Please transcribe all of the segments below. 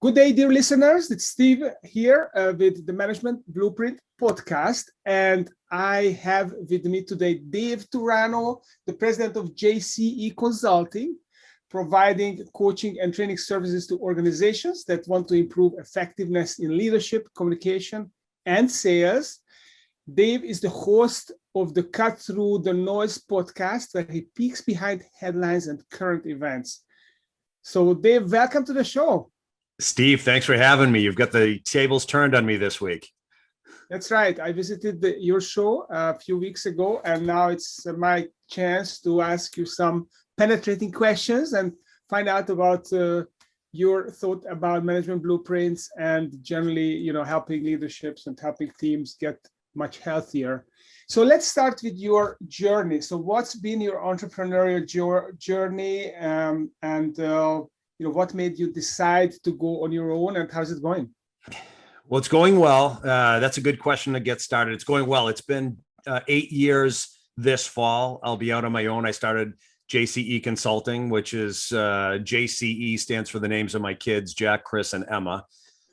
Good day, dear listeners. It's Steve here with the Management Blueprint podcast. And I have with me today Dave Turano, the president of JCE Consulting, providing coaching and training services to organizations that want to improve effectiveness in leadership, communication, and sales. Dave is the host of the Cut Through the Noise podcast, where he peeks behind headlines and current events. So Dave, welcome to the show. Steve, thanks for having me. You've got the tables turned on me this week. That's right. I visited your show a few weeks ago, and now it's my chance to ask you some penetrating questions and find out about your thought about management blueprints and generally, helping leaderships and helping teams get much healthier. So let's start with your journey. So what's been your entrepreneurial journey, and what made you decide to go on your own, and how's it going? Well, it's going well. That's a good question to get started. It's going well. It's been 8 years this fall. I'll be out on my own. I started JCE Consulting, which is JCE stands for the names of my kids, Jack, Chris, and Emma.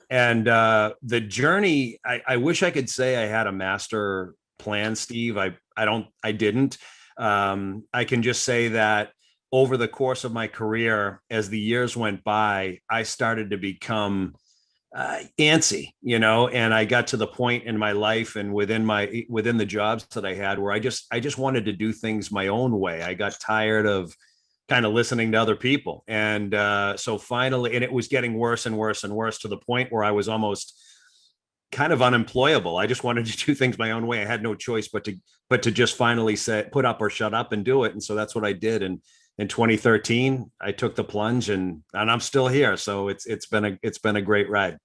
And the journey, I wish I could say I had a master plan, Steve. I didn't. I can just say that over the course of my career, as the years went by, I started to become antsy, and I got to the point in my life and within the jobs that I had where I just wanted to do things my own way. I got tired of kind of listening to other people. And so finally, and it was getting worse and worse and worse to the point where I was almost kind of unemployable. I just wanted to do things my own way. I had no choice but to just finally say, put up or shut up and do it. And so that's what I did. And in 2013, I took the plunge and I'm still here. So it's been a great ride.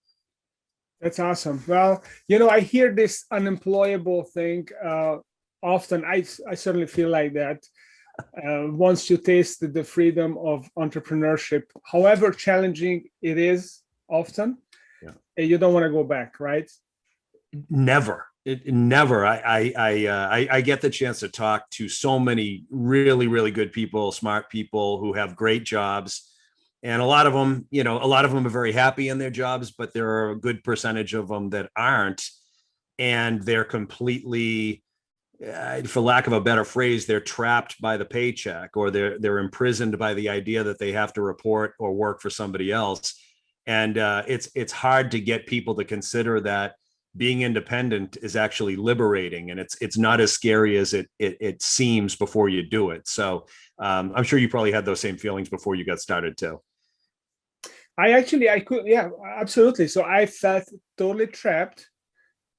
That's awesome. Well, I hear this unemployable thing often. I certainly feel like that. Once you taste the freedom of entrepreneurship, however challenging it is often, you don't want to go back, right? Never. Never. I get the chance to talk to so many really, really good people, smart people who have great jobs. And a lot of them are very happy in their jobs, but there are a good percentage of them that aren't. And they're completely, for lack of a better phrase, they're trapped by the paycheck, or they're imprisoned by the idea that they have to report or work for somebody else. And it's hard to get people to consider that being independent is actually liberating, and it's not as scary as it seems before you do it. So I'm sure you probably had those same feelings before you got started too. I could, yeah, absolutely. So I felt totally trapped,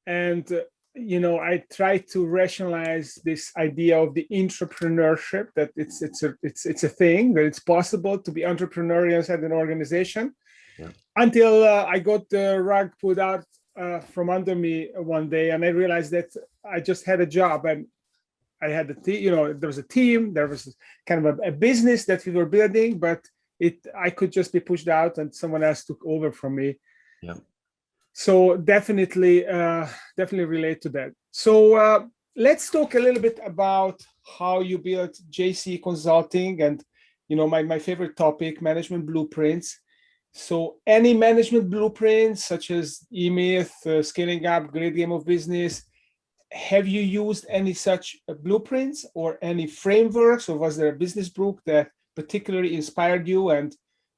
and I tried to rationalize this idea of the entrepreneurship, that it's a thing, that it's possible to be entrepreneurial inside an organization. Yeah. Until I got the rug pulled out from under me one day, and I realized that I just had a job, and I had there was a team, there was kind of a business that we were building, but I could just be pushed out and someone else took over from me. Yeah. So definitely relate to that. So let's talk a little bit about how you built JCE Consulting, and my favorite topic, management blueprints. So any management blueprints, such as E-Myth, Scaling Up, Great Game of Business, have you used any such blueprints or any frameworks, or was there a business book that particularly inspired you and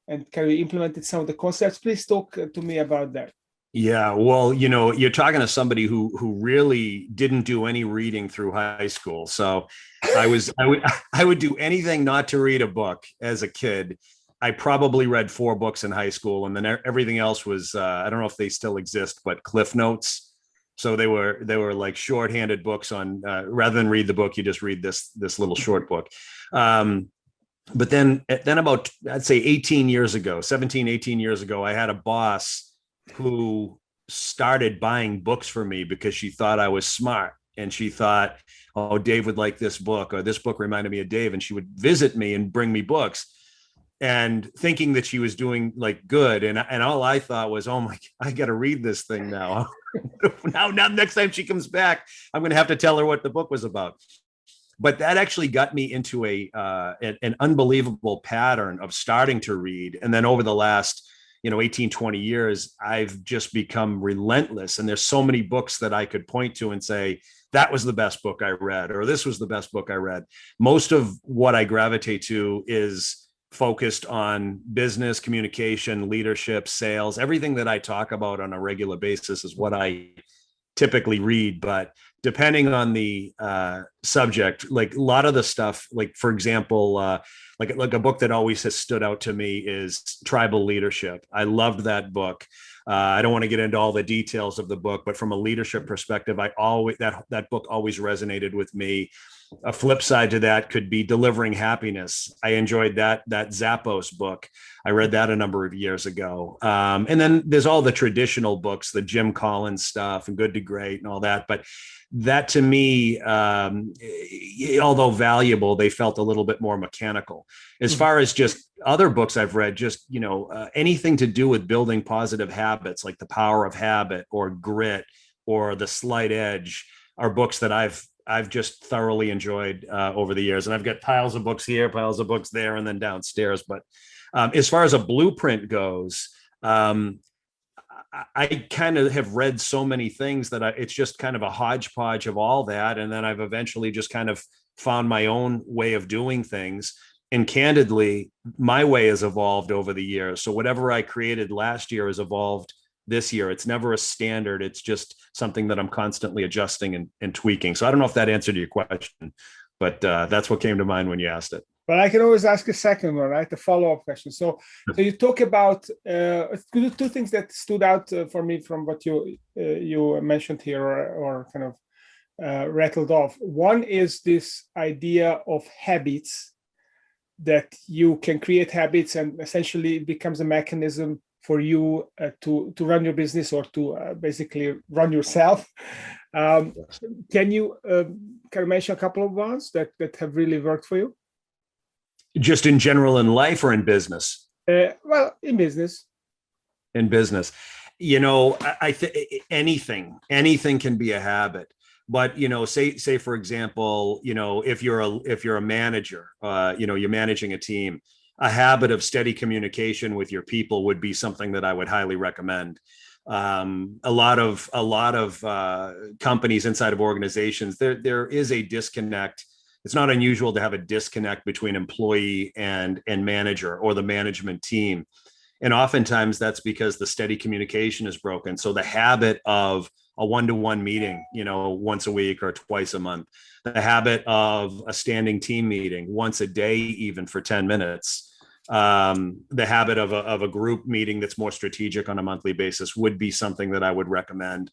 kind of implemented some of the concepts? Please talk to me about that. Yeah, well, you're talking to somebody who really didn't do any reading through high school. So I would do anything not to read a book as a kid. I probably read 4 books in high school, and then everything else was, I don't know if they still exist, but Cliff Notes. So they were like shorthanded books on, rather than read the book, you just read this little short book. But then about, I'd say 18 years ago, I had a boss who started buying books for me because she thought I was smart. And she thought, oh, Dave would like this book, or this book reminded me of Dave. And she would visit me and bring me books, and thinking that she was doing like good. And all I thought was, oh my, I got to read this thing now. now next time she comes back, I'm going to have to tell her what the book was about. But that actually got me into an unbelievable pattern of starting to read. And then over the last 18, 20 years, I've just become relentless. And there's so many books that I could point to and say, that was the best book I read, or this was the best book I read. Most of what I gravitate to is focused on business, communication, leadership, sales. Everything that I talk about on a regular basis is what I typically read. But depending on the subject, like a lot of the stuff, like for example, like a book that always has stood out to me is Tribal Leadership. I loved that book. I don't want to get into all the details of the book, but from a leadership perspective, that book always resonated with me. A flip side to that could be Delivering Happiness. I enjoyed that Zappos book. I read that a number of years ago. And then there's all the traditional books, the Jim Collins stuff and Good to Great and all that. But that to me, although valuable, they felt a little bit more mechanical. As far as just other books I've read, just, anything to do with building positive habits, like The Power of Habit or Grit or The Slight Edge, are books that I've just thoroughly enjoyed over the years. And I've got piles of books here, piles of books there, and then downstairs. But as far as a blueprint goes, I kind of have read so many things that it's just kind of a hodgepodge of all that. And then I've eventually just kind of found my own way of doing things. And candidly, my way has evolved over the years. So whatever I created last year has evolved this year. It's never a standard. It's just something that I'm constantly adjusting and tweaking. So I don't know if that answered your question, but that's what came to mind when you asked it. But I can always ask a second one, right? The follow-up question. So you talk about two things that stood out for me from what you mentioned here, or kind of rattled off. One is this idea of habits, that you can create habits and essentially it becomes a mechanism for you to run your business, or to basically run yourself. Can you kind of mention a couple of ones that have really worked for you? Just in general in life or in business? Well, in business. In business. I think anything can be a habit. But, say, for example, if you're a manager, you're managing a team, a habit of steady communication with your people would be something that I would highly recommend. A lot of companies inside of organizations, there is a disconnect. It's not unusual to have a disconnect between employee and manager or the management team. And oftentimes that's because the steady communication is broken. So the habit of a one-to-one meeting, once a week or twice a month, the habit of a standing team meeting once a day, even for 10 minutes, the habit of a group meeting that's more strategic on a monthly basis would be something that I would recommend.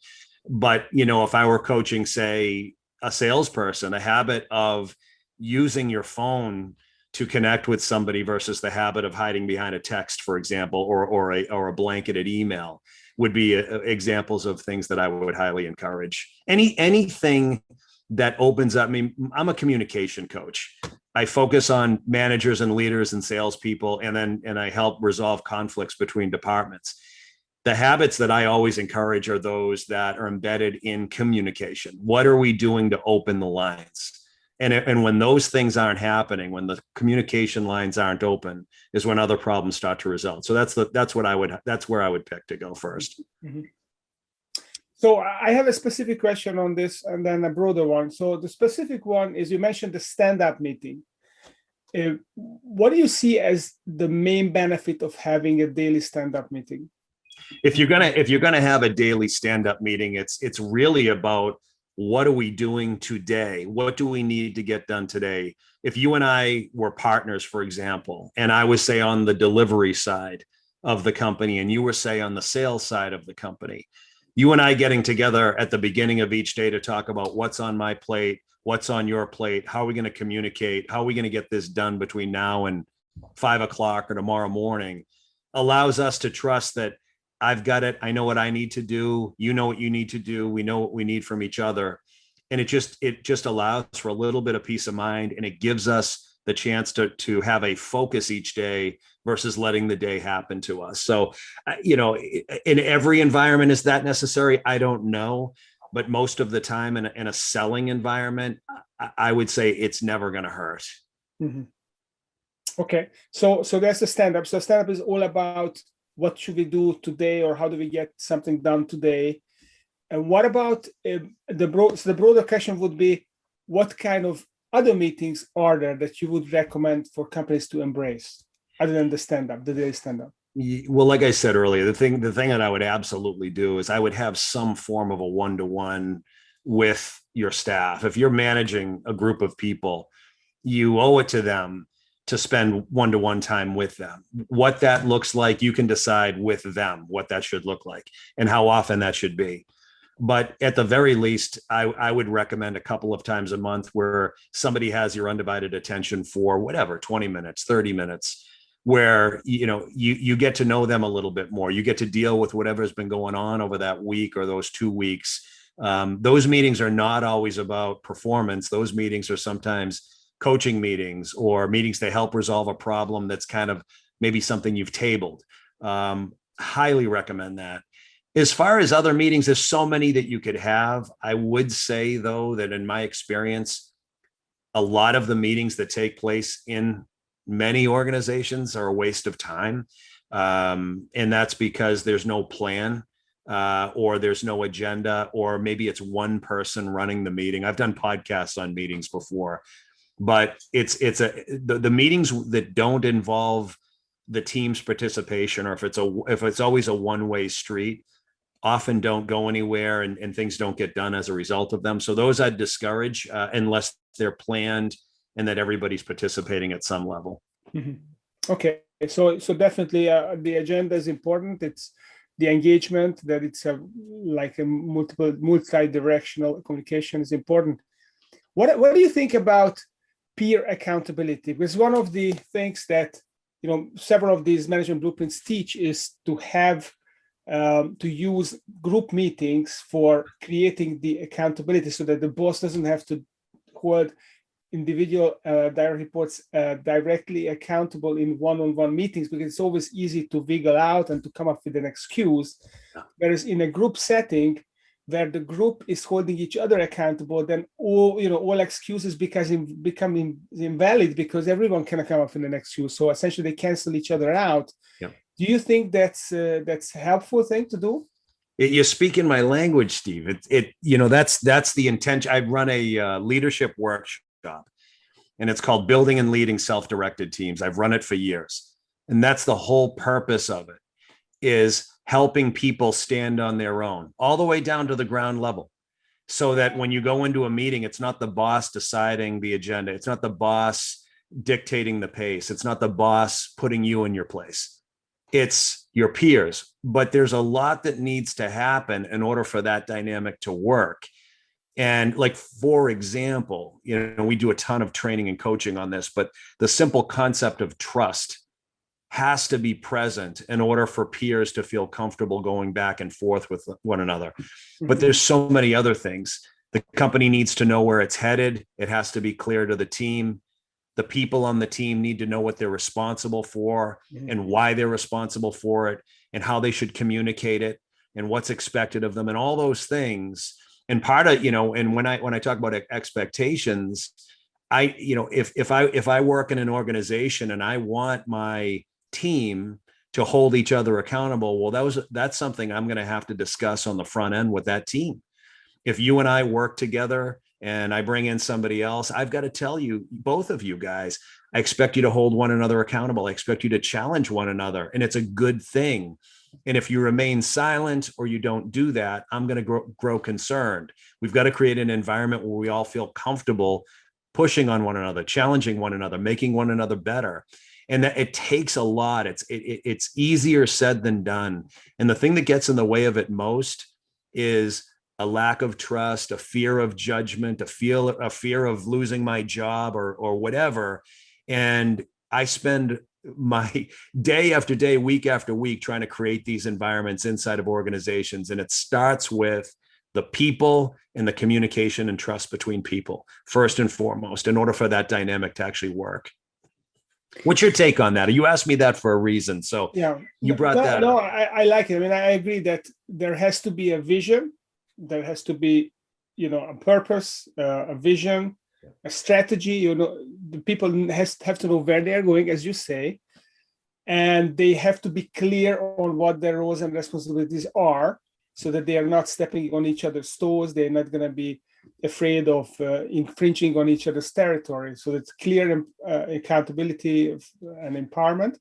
But, if I were coaching, say, a salesperson, a habit of using your phone to connect with somebody versus the habit of hiding behind a text, for example, or a blanketed email would be examples of things that I would highly encourage. Anything that opens up. I mean, I'm a communication coach. I focus on managers and leaders and salespeople, and I help resolve conflicts between departments. The habits that I always encourage are those that are embedded in communication. What are we doing to open the lines? And when those things aren't happening, when the communication lines aren't open, is when other problems start to result. So that's where I would pick to go first. Mm-hmm. So I have a specific question on this, and then a broader one. So the specific one is, you mentioned the stand-up meeting. What do you see as the main benefit of having a daily stand-up meeting? If you're gonna have a daily stand-up meeting, it's really about, what are we doing today? What do we need to get done today? If you and I were partners, for example, and I was, say, on the delivery side of the company, and you were, say, on the sales side of the company, you and I getting together at the beginning of each day to talk about what's on my plate, what's on your plate, how are we going to communicate, how are we going to get this done between now and 5 o'clock or tomorrow morning, allows us to trust that I've got it. I know what I need to do. You know what you need to do. We know what we need from each other. And it just allows for a little bit of peace of mind. And it gives us the chance to have a focus each day versus letting the day happen to us. So, in every environment, is that necessary? I don't know. But most of the time in a selling environment, I would say it's never going to hurt. Mm-hmm. Okay. So that's the stand-up. So stand-up is all about what should we do today, or how do we get something done today? And what about the broader question would be, what kind of other meetings are there that you would recommend for companies to embrace other than the daily stand-up? Well, like I said earlier, the thing that I would absolutely do is I would have some form of a one-to-one with your staff. If you're managing a group of people, you owe it to them to spend one-to-one time with them. What that looks like, you can decide with them what that should look like and how often that should be. But at the very least, I would recommend a couple of times a month where somebody has your undivided attention for whatever, 20 minutes, 30 minutes, where you get to know them a little bit more. You get to deal with whatever's been going on over that week or those 2 weeks. Those meetings are not always about performance. Those meetings are sometimes coaching meetings or meetings to help resolve a problem that's kind of maybe something you've tabled. Highly recommend that. As far as other meetings, there's so many that you could have. I would say, though, that in my experience, a lot of the meetings that take place in many organizations are a waste of time. And that's because there's no plan or there's no agenda, or maybe it's one person running the meeting. I've done podcasts on meetings before, but the meetings that don't involve the team's participation, or if it's always a one-way street, often don't go anywhere, and things don't get done as a result of them. So those I'd discourage unless they're planned and that everybody's participating at some level. Mm-hmm. Okay, so definitely the agenda is important. It's the engagement, that it's like a multi-directional communication is important. What do you think about peer accountability? Because one of the things that several of these management blueprints teach is to have to use group meetings for creating the accountability, so that the boss doesn't have to hold individual direct reports directly accountable in one-on-one meetings, because it's always easy to wiggle out and to come up with an excuse. Whereas in a group setting where the group is holding each other accountable, then all excuses become invalid, because everyone can come up with an excuse. So essentially they cancel each other out. Yeah. Do you think that's a helpful thing to do? You're speaking my language, Steve. That's the intention. I run a leadership workshop, and it's called Building and Leading Self-Directed Teams. I've run it for years, and that's the whole purpose of it, is helping people stand on their own, all the way down to the ground level, so that when you go into a meeting, it's not the boss deciding the agenda. It's not the boss dictating the pace. It's not the boss putting you in your place. It's your peers. But there's a lot that needs to happen in order for that dynamic to work. And like, for example, we do a ton of training and coaching on this, but the simple concept of trust has to be present in order for peers to feel comfortable going back and forth with one another. But there's so many other things. The company needs to know where it's headed. It has to be clear to the team. The people on the team need to know what they're responsible for and why they're responsible for it, and how they should communicate it and what's expected of them, and all those things. And part of, and when I talk about expectations, if I work in an organization and I want my team to hold each other accountable, well, that's something I'm going to have to discuss on the front end with that team. If you and I work together and I bring in somebody else, I've got to tell you, both of you guys, I expect you to hold one another accountable. I expect you to challenge one another, and it's a good thing. And if you remain silent or you don't do that, I'm going to grow concerned. We've got to create an environment where we all feel comfortable pushing on one another, challenging one another, making one another better. And that it takes a lot. It's easier said than done. And the thing that gets in the way of it most is a lack of trust, a fear of judgment, a fear of losing my job or whatever. And I spend my day after day, week after week, trying to create these environments inside of organizations. And it starts with the people and the communication and trust between people, first and foremost, in order for that dynamic to actually work. What's your take on that? You asked me that for a reason. So yeah, you brought that up. I like it. I mean, I agree that there has to be a vision. There has to be, a purpose, a vision, a strategy. The people have to know where they're going, as you say. and they have to be clear on what their roles and responsibilities are, so that they are not stepping on each other's toes. They're not going to be afraid of infringing on each other's territory. So it's clear accountability and empowerment.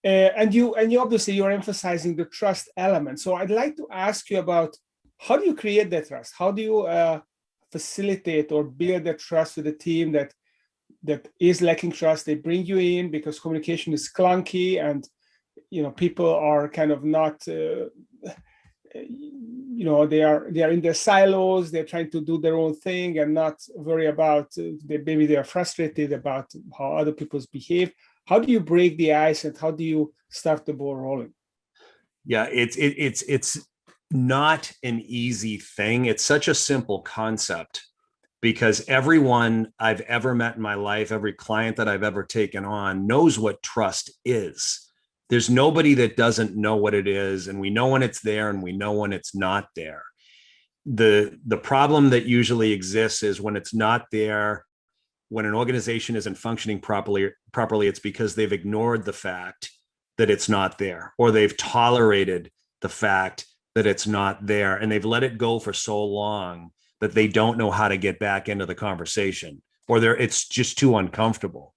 And you obviously you're emphasizing the trust element. So I'd like to ask you about, how do you create that trust? How do you facilitate or build that trust with a team that is lacking trust? They bring you in because communication is clunky, and people are kind of not they are in their silos. They're trying to do their own thing and not worry about maybe they are frustrated about how other people behave. How do you break the ice, and how do you start the ball rolling? Yeah, it's not an easy thing. It's such a simple concept, because everyone I've ever met in my life, every client that I've ever taken on, knows what trust is. There's nobody that doesn't know what it is, and we know when it's there and we know when it's not there. The problem that usually exists is when it's not there, when an organization isn't functioning properly, it's because they've ignored the fact that it's not there, or they've tolerated the fact that it's not there, and they've let it go for so long that they don't know how to get back into the conversation, or it's just too uncomfortable.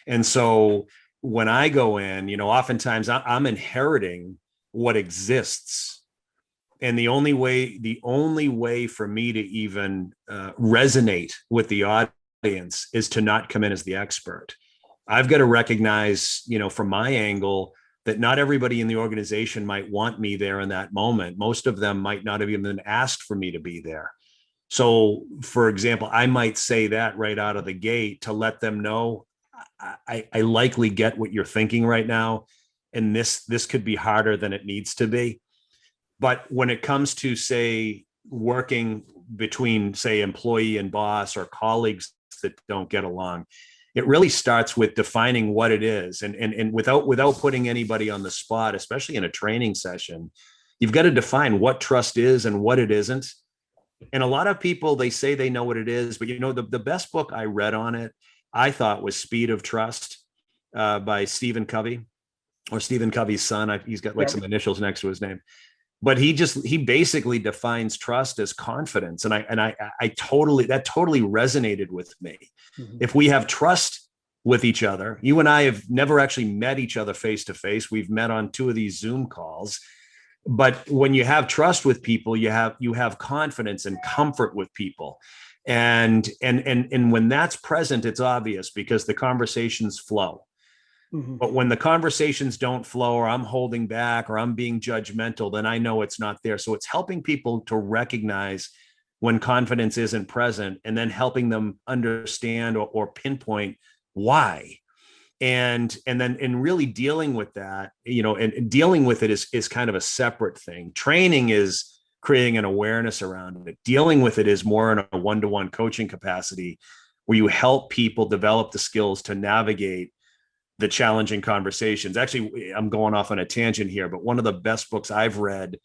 And so when I go in, oftentimes I'm inheriting what exists. And the only way for me to even resonate with the audience is to not come in as the expert. I've got to recognize, from my angle, that not everybody in the organization might want me there in that moment. Most of them might not have even asked for me to be there. So, for example, I might say that right out of the gate to let them know, I likely get what you're thinking right now, and this could be harder than it needs to be. But when it comes to, say, working between, say, employee and boss, or colleagues that don't get along, it really starts with defining what it is, and without putting anybody on the spot, especially in a training session, you've got to define what trust is and what it isn't. And a lot of people, they say they know what it is, but the best book I read on it, I thought, was Speed of Trust by Stephen Covey, or Stephen Covey's son. He's got some initials next to his name, but he basically defines trust as confidence. And that totally resonated with me. Mm-hmm. If we have trust with each other, you and I have never actually met each other face to face. We've met on 2 of these Zoom calls. But when you have trust with people, you have confidence and comfort with people. And when that's present, it's obvious, because the conversations flow. Mm-hmm. But when the conversations don't flow, or I'm holding back, or I'm being judgmental, then I know it's not there. So it's helping people to recognize when confidence isn't present, and then helping them understand or pinpoint why. And really dealing with that, and dealing with it is kind of a separate thing. Training is creating an awareness around it. Dealing with it is more in a one-to-one coaching capacity, where you help people develop the skills to navigate the challenging conversations. Actually, I'm going off on a tangent here, but one of the best books I've read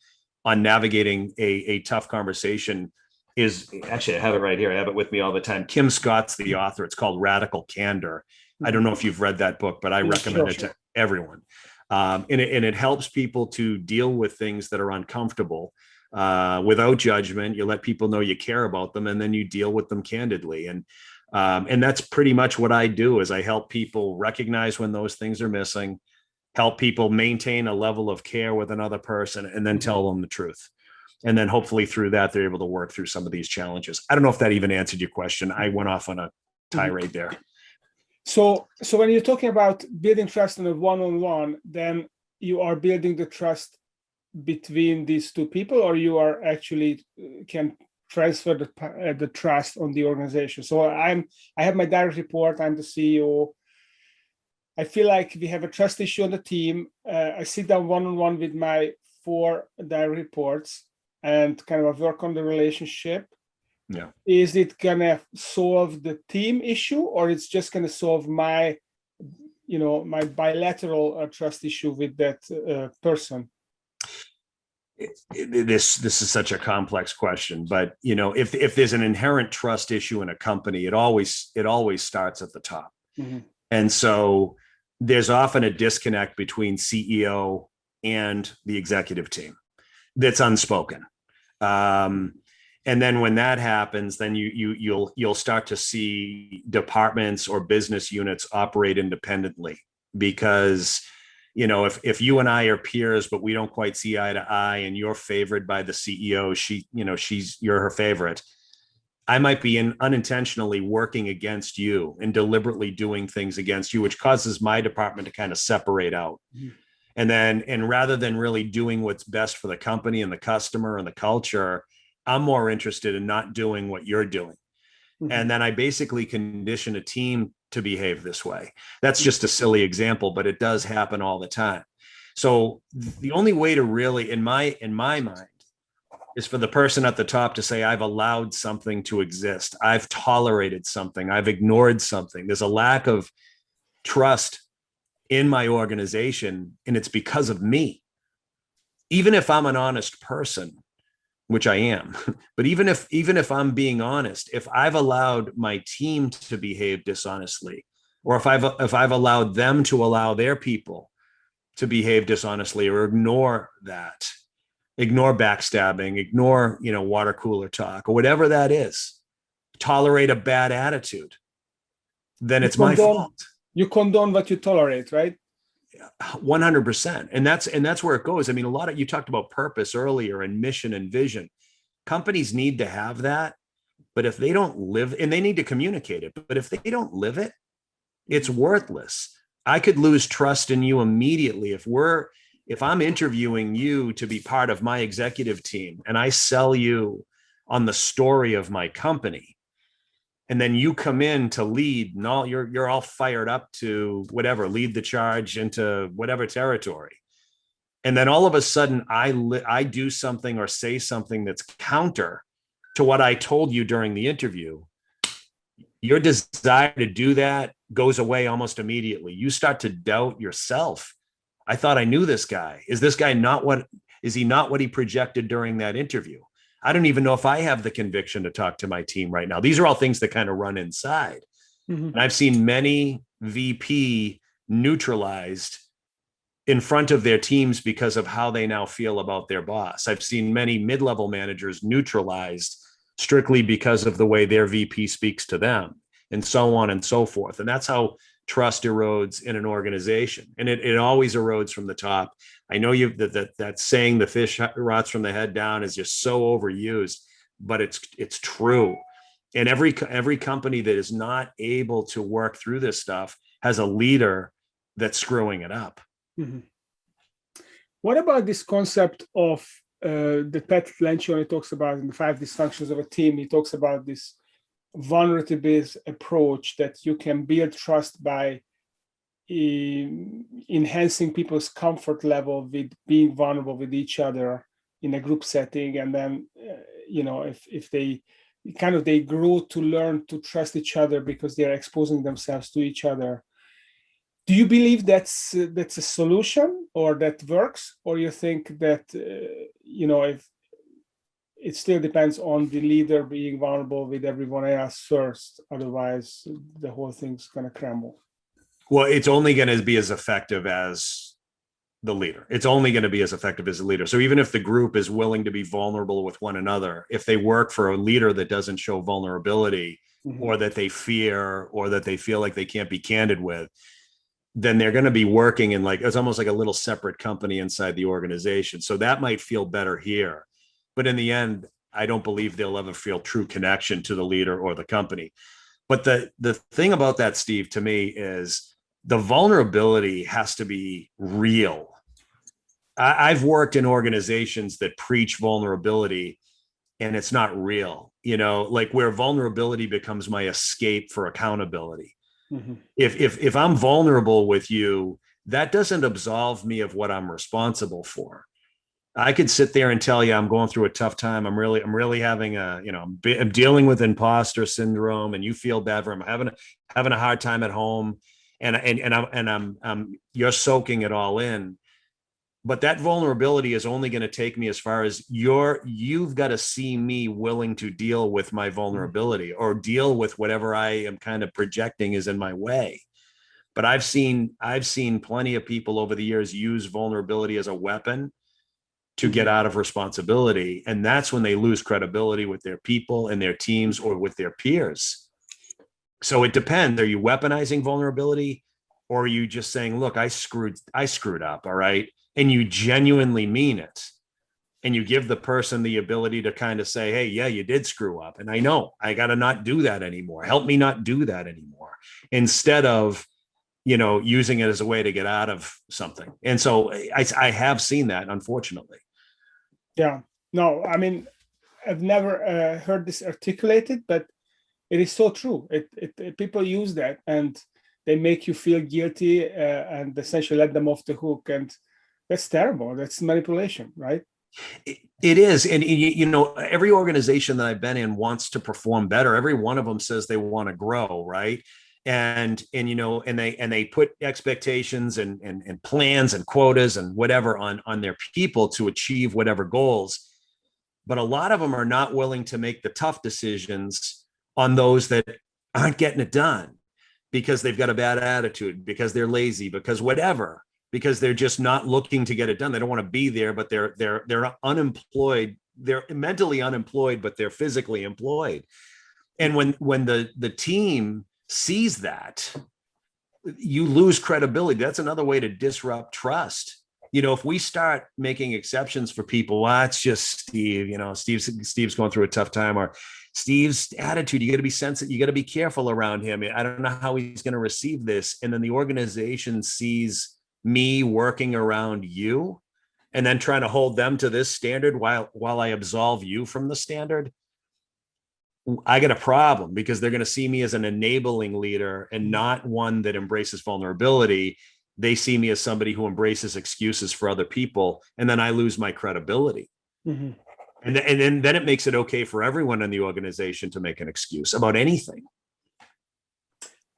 on navigating a tough conversation is, actually, I have it right here. I have it with me all the time. Kim Scott's the author. It's called Radical Candor. I don't know if you've read that book, but I recommend it to everyone. And it helps people to deal with things that are uncomfortable without judgment. You let people know you care about them, and then you deal with them candidly. And that's pretty much what I do, is I help people recognize when those things are missing, help people maintain a level of care with another person, and then tell them the truth. And then hopefully through that, they're able to work through some of these challenges. I don't know if that even answered your question. I went off on a tirade there. So when you're talking about building trust on a one-on-one, then you are building the trust between these two people, or you are actually can transfer the trust on the organization. So I have my direct report. I'm the CEO. I feel like we have a trust issue on the team. I sit down one-on-one with my 4 direct reports and kind of work on the relationship. Yeah. Is it gonna solve the team issue, or it's just gonna solve my bilateral trust issue with that person? This is such a complex question, but if there's an inherent trust issue in a company, it always starts at the top. Mm-hmm. And so there's often a disconnect between CEO and the executive team that's unspoken. And then when that happens, then you'll start to see departments or business units operate independently, because if you and I are peers, but we don't quite see eye to eye, and you're favored by the CEO, you're her favorite. I might be unintentionally working against you and deliberately doing things against you, which causes my department to kind of separate out. Mm-hmm. And rather than really doing what's best for the company and the customer and the culture, I'm more interested in not doing what you're doing. Mm-hmm. And then I basically condition a team to behave this way. That's just a silly example, but it does happen all the time. So the only way to really, in my mind, is for the person at the top to say, I've allowed something to exist. I've tolerated something. I've ignored something. There's a lack of trust in my organization, and it's because of me. Even if I'm an honest person, which I am, but even if I'm being honest, if I've allowed my team to behave dishonestly, or if I've allowed them to allow their people to behave dishonestly, or ignore backstabbing, ignore, water cooler talk, or whatever that is, tolerate a bad attitude, then it's my fault. You condone what you tolerate, right? 100%. And that's where it goes. I mean, you talked about purpose earlier, and mission and vision. Companies need to have that, but if they don't live, and they need to communicate it, but if they don't live it, it's worthless. I could lose trust in you immediately if I'm interviewing you to be part of my executive team, and I sell you on the story of my company, and then you come in to lead, and you're all fired up to lead the charge into whatever territory. And then all of a sudden I do something or say something that's counter to what I told you during the interview. Your desire to do that goes away almost immediately. You start to doubt yourself. I thought I knew this guy. Is he not what he projected during that interview? I don't even know if I have the conviction to talk to my team right now. These are all things that kind of run inside. Mm-hmm. And I've seen many VP neutralized in front of their teams because of how they now feel about their boss. I've seen many mid-level managers neutralized strictly because of the way their VP speaks to them, and so on and so forth. And that's how trust erodes in an organization. And it always erodes from the top. I know that saying, the fish rots from the head down, is just so overused, but it's true. And every company that is not able to work through this stuff has a leader that's screwing it up. Mm-hmm. What about this concept of that Pat Lencioni talks about in the 5 dysfunctions of a team? He talks about this vulnerability-based approach, that you can build trust by enhancing people's comfort level with being vulnerable with each other in a group setting, and then if they grow to learn to trust each other because they are exposing themselves to each other. Do you believe that's a solution, or that works, or you think that if it still depends on the leader being vulnerable with everyone else first, otherwise the whole thing's going to crumble? Well, it's only going to be as effective as the leader. It's only going to be as effective as the leader. So even if the group is willing to be vulnerable with one another, if they work for a leader that doesn't show vulnerability, mm-hmm. or that they fear, or that they feel like they can't be candid with, then they're going to be working in it's almost like a little separate company inside the organization. So that might feel better here. But in the end, I don't believe they'll ever feel true connection to the leader or the company. But the thing about that, Steve, to me, is the vulnerability has to be real. I've worked in organizations that preach vulnerability, and it's not real, where vulnerability becomes my escape for accountability. Mm-hmm. If I'm vulnerable with you, that doesn't absolve me of what I'm responsible for. I could sit there and tell you I'm going through a tough time. I'm really having I'm dealing with imposter syndrome, and you feel bad for him. I'm having a hard time at home, and I'm you're soaking it all in. But that vulnerability is only going to take me as far as you've got to see me willing to deal with my vulnerability, or deal with whatever I am kind of projecting is in my way. But I've seen plenty of people over the years use vulnerability as a weapon to get out of responsibility. And that's when they lose credibility with their people and their teams or with their peers. So it depends. Are you weaponizing vulnerability, or are you just saying, look, I screwed up, all right? And you genuinely mean it. And you give the person the ability to kind of say, hey, yeah, you did screw up. And I know I got to not do that anymore. Help me not do that anymore. Instead of, using it as a way to get out of something. And so I have seen that, unfortunately. Yeah. No, I mean, I've never heard this articulated, but it is so true. People use that and they make you feel guilty and essentially let them off the hook. And that's terrible. That's manipulation, right? It is. And, every organization that I've been in wants to perform better. Every one of them says they want to grow, right? And they put expectations and plans and quotas and whatever on their people to achieve whatever goals. But a lot of them are not willing to make the tough decisions on those that aren't getting it done because they've got a bad attitude, because they're lazy, because whatever, because they're just not looking to get it done. They don't want to be there, but they're unemployed. They're mentally unemployed, but they're physically employed. And when the team sees that, you lose credibility. That's another way to disrupt trust. If we start making exceptions for people, well, it's just Steve, Steve's going through a tough time, or Steve's attitude, you got to be sensitive, you got to be careful around him. I don't know how he's going to receive this. And then the organization sees me working around you and then trying to hold them to this standard while I absolve you from the standard. I got a problem, because they're going to see me as an enabling leader and not one that embraces vulnerability. They see me as somebody who embraces excuses for other people, and then I lose my credibility. Mm-hmm. And then it makes it okay for everyone in the organization to make an excuse about anything.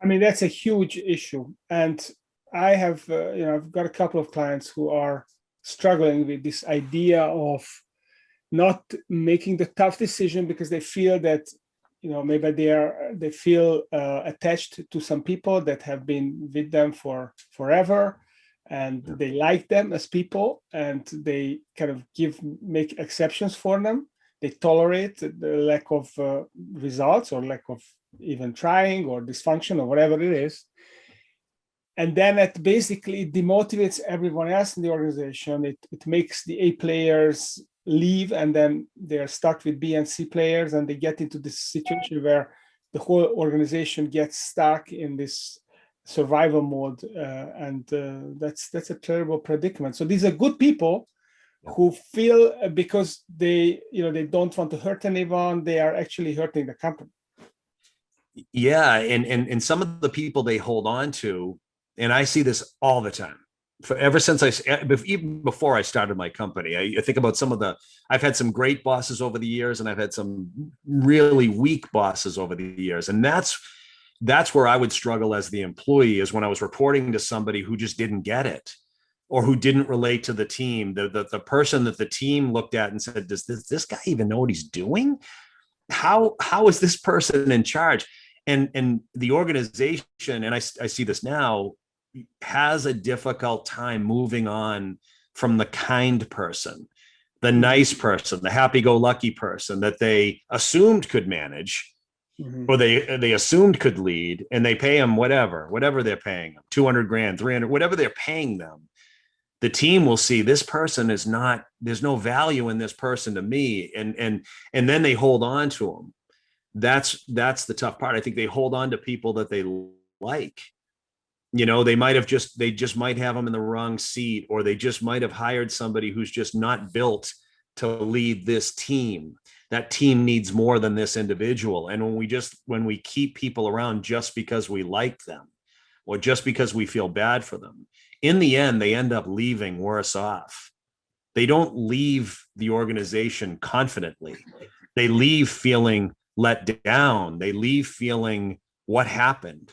I mean, that's a huge issue. And I have, I've got a couple of clients who are struggling with this idea of not making the tough decision because they feel that, maybe they feel attached to some people that have been with them for forever, and they like them as people, and they kind of make exceptions for them. They tolerate the lack of results, or lack of even trying, or dysfunction, or whatever it is. And then it basically demotivates everyone else in the organization. It makes the A players leave, and then they're stuck with B and C players, and they get into this situation where the whole organization gets stuck in this survival mode, and that's a terrible predicament. So these are good people who feel, because they don't want to hurt anyone, they are actually hurting the company. Yeah, and some of the people they hold on to, and I see this all the time. Ever since even before I started my company, I think about I've had some great bosses over the years, and I've had some really weak bosses over the years. And that's where I would struggle as the employee, is when I was reporting to somebody who just didn't get it, or who didn't relate to the team, the person that the team looked at and said, does this guy even know what he's doing? How is this person in charge? And the organization, and I see this now, has a difficult time moving on from the kind person, the nice person, the happy-go-lucky person that they assumed could manage, or they assumed could lead, and they pay them whatever they're paying them, 200 grand, 300, whatever they're paying them. The team will see this person there's no value in this person to me. And then they hold on to them. That's the tough part. I think they hold on to people that they like. They just might have them in the wrong seat, or they just might have hired somebody who's just not built to lead this team. That team needs more than this individual. And when we keep people around just because we like them, or just because we feel bad for them, in the end, they end up leaving worse off. They don't leave the organization confidently. They leave feeling let down. They leave feeling, what happened?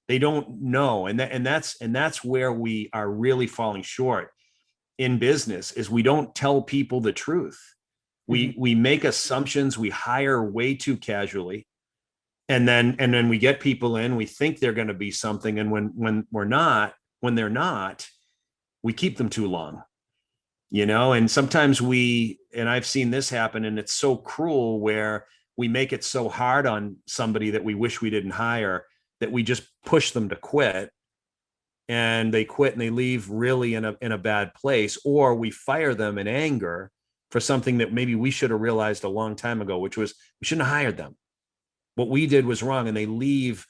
They don't know. And that's where we are really falling short in business, is we don't tell people the truth. We make assumptions. We hire way too casually. And then we get people in, we think they're going to be something, and when they're not, we keep them too long, and sometimes and I've seen this happen, and it's so cruel, where we make it so hard on somebody that we wish we didn't hire, that we just push them to quit, and they quit and they leave really in a bad place, or we fire them in anger for something that maybe we should have realized a long time ago, which was we shouldn't have hired them. What we did was wrong, and they leave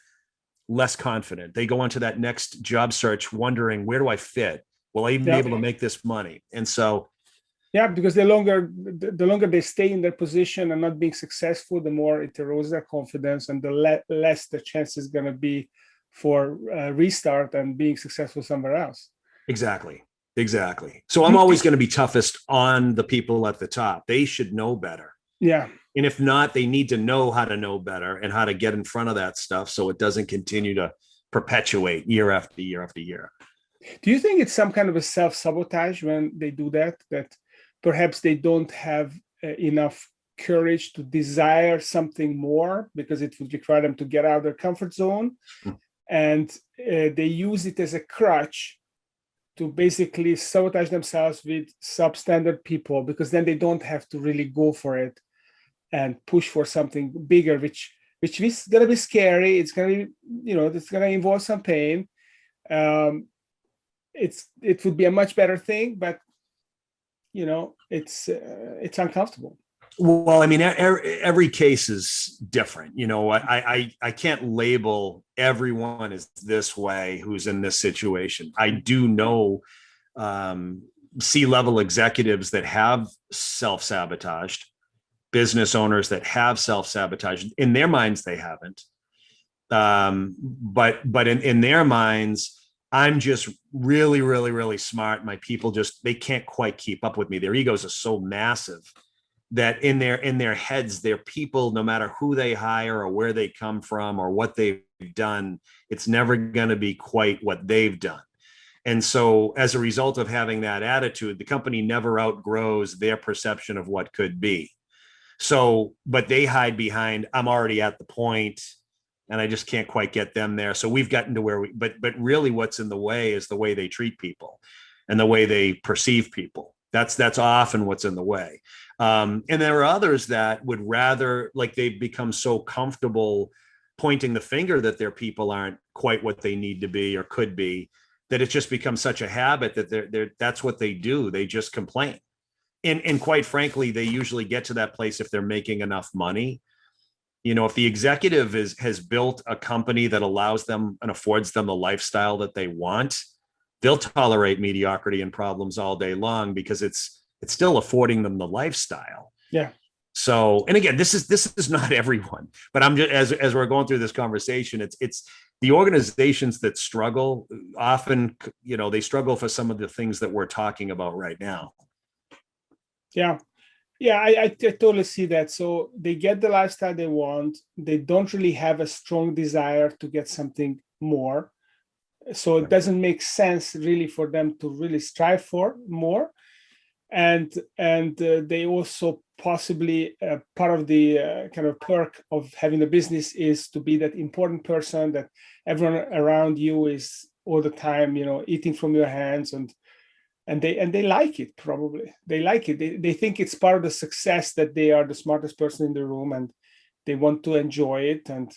less confident. They go on to that next job search wondering, where do I fit? Will I even be able to make this money? And so, yeah, because the longer they stay in their position and not being successful, the more it erodes their confidence, and the less the chance is going to be for restart and being successful somewhere else. Exactly. So I'm always going to be toughest on the people at the top. They should know better. Yeah. And if not, they need to know how to know better and how to get in front of that stuff, so it doesn't continue to perpetuate year after year after year. Do you think it's some kind of a self-sabotage when they do that perhaps they don't have enough courage to desire something more, because it would require them to get out of their comfort zone, and they use it as a crutch to basically sabotage themselves with substandard people, because then they don't have to really go for it and push for something bigger, which is going to be scary. It's going to be, it's going to involve some pain. It would be a much better thing, but it's uncomfortable. Well, I mean, every case is different. I can't label everyone as this way who's in this situation. I do know C-level executives that have self-sabotaged, business owners that have self-sabotaged. In their minds, they haven't. But in their minds, I'm just really, really, really smart. My people they can't quite keep up with me. Their egos are so massive that in their heads, their people, no matter who they hire or where they come from or what they've done, it's never going to be quite what they've done. And so as a result of having that attitude, the company never outgrows their perception of what could be. So, but they hide behind, I'm already at the point and I just can't quite get them there. So we've gotten to where but really what's in the way is the way they treat people and the way they perceive people. That's often what's in the way. And there are others that would rather, like, they've become so comfortable pointing the finger that their people aren't quite what they need to be or could be, that it's just become such a habit that that's what they do. They just complain. And quite frankly, they usually get to that place if they're making enough money. If the executive has built a company that allows them and affords them the lifestyle that they want, they'll tolerate mediocrity and problems all day long because it's still affording them the lifestyle. Yeah. So, and again, this is not everyone, but I'm just, as we're going through this conversation, it's the organizations that struggle often, they struggle for some of the things that we're talking about right now. Yeah. I totally see that. So they get the lifestyle they want. They don't really have a strong desire to get something more. So it doesn't make sense really for them to really strive for more. And they also possibly part of the kind of perk of having a business is to be that important person that everyone around you is all the time, eating from your hands, and they like it. Probably they like it. They think it's part of the success that they are the smartest person in the room, and they want to enjoy it. And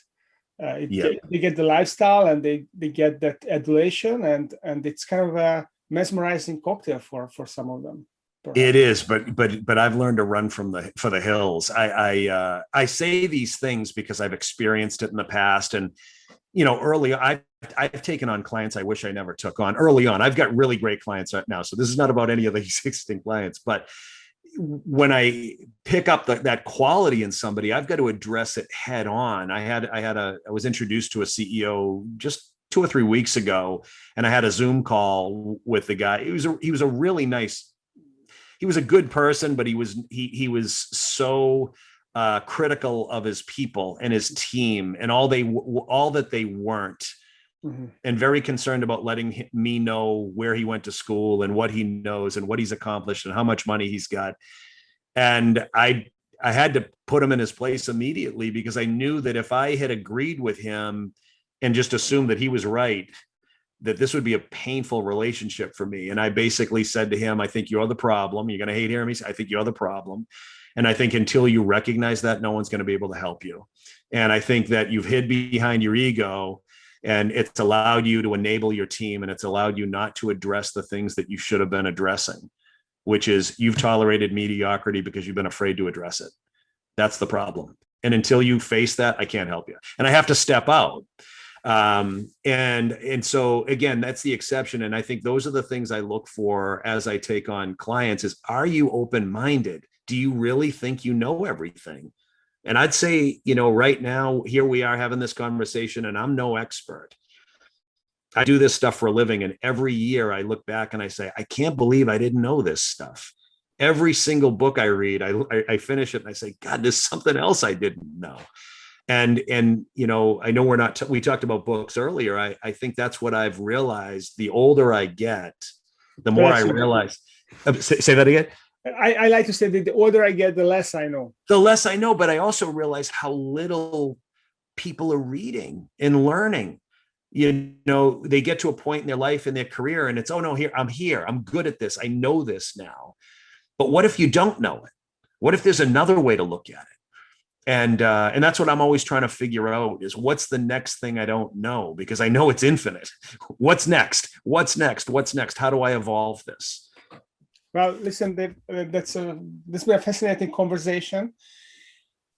they get the lifestyle, and they get that adulation, and it's kind of a mesmerizing cocktail for some of them. Perhaps. It is, but I've learned to run for the hills. I say these things because I've experienced it in the past, and early I've taken on clients I wish I never took on early on. I've got really great clients right now, so this is not about any of the existing clients. But when I pick up that quality in somebody, I've got to address it head on. I was introduced to a CEO just 2 or 3 weeks ago, and I had a Zoom call with the guy. He was a really nice. He was a good person, but he was so critical of his people and his team and all that they weren't, mm-hmm. and very concerned about letting me know where he went to school and what he knows and what he's accomplished and how much money he's got. And I I had to put him in his place immediately, because I knew that if I had agreed with him and just assumed that he was right, that this would be a painful relationship for me. And I basically said to him, I think you're the problem. You're going to hate hearing me. I think you're the problem. And I think until you recognize that, no one's going to be able to help you. And I think that you've hid behind your ego, and it's allowed you to enable your team, and it's allowed you not to address the things that you should have been addressing, which is you've tolerated mediocrity because you've been afraid to address it. That's the problem. And until you face that, I can't help you. And I have to step out. And so again, that's the exception. And I think those are the things I look for as I take on clients is, are you open-minded? Do you really think you know everything? And I'd say, right now, here we are having this conversation, and I'm no expert. I do this stuff for a living. And every year I look back and I say, I can't believe I didn't know this stuff. Every single book I read, I finish it and I say, God, there's something else I didn't know. And I know we talked about books earlier. I think that's what I've realized. The older I get, the more I realize. Say that again. I like to say that the older I get, the less I know. The less I know, but I also realize how little people are reading and learning. They get to a point in their life, in their career, and it's, oh no, I'm good at this. I know this now. But what if you don't know it? What if there's another way to look at it? And that's what I'm always trying to figure out is, what's the next thing I don't know? Because I know it's infinite. What's next? What's next? What's next? How do I evolve this? Well, listen, Dave, this has been a fascinating conversation.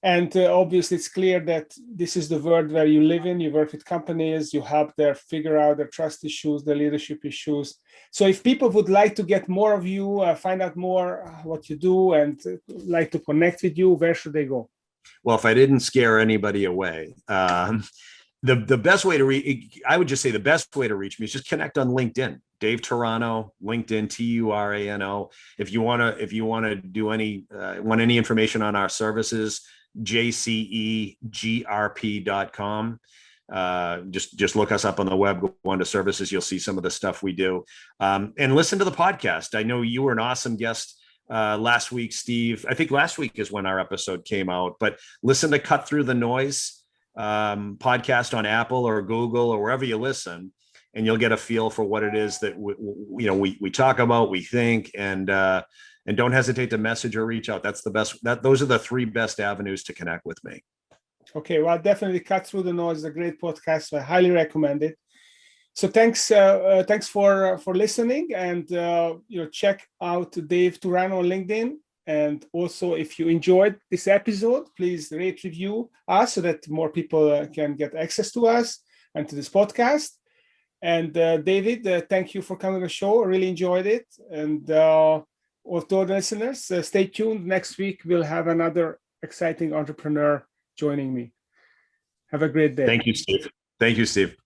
And obviously, it's clear that this is the world where you live in. You work with companies, you help them figure out their trust issues, their leadership issues. So if people would like to get more of you, find out more what you do, and like to connect with you, where should they go? Well, if I didn't scare anybody away, the best way to I would just say the best way to reach me is just connect on LinkedIn. Dave Turano, LinkedIn, Turano. If you want to do want any information on our services, JCEGRP.com. Just look us up on the web, go on to services. You'll see some of the stuff we do. And listen to the podcast. I know you were an awesome guest last week, Steve. I think last week is when our episode came out, but listen to Cut Through the Noise podcast on Apple or Google or wherever you listen, and you'll get a feel for what it is that we talk about, we think, and don't hesitate to message or reach out. That's the best. Those are the three best avenues to connect with me. Okay, well, definitely Cut Through the Noise is a great podcast. I highly recommend it. So thanks for listening, and check out Dave Turano on LinkedIn. And also, if you enjoyed this episode, please rate, review us so that more people can get access to us and to this podcast. And David, thank you for coming on the show. I really enjoyed it. And all to the listeners, stay tuned. Next week, we'll have another exciting entrepreneur joining me. Have a great day. Thank you, Steve. Thank you, Steve.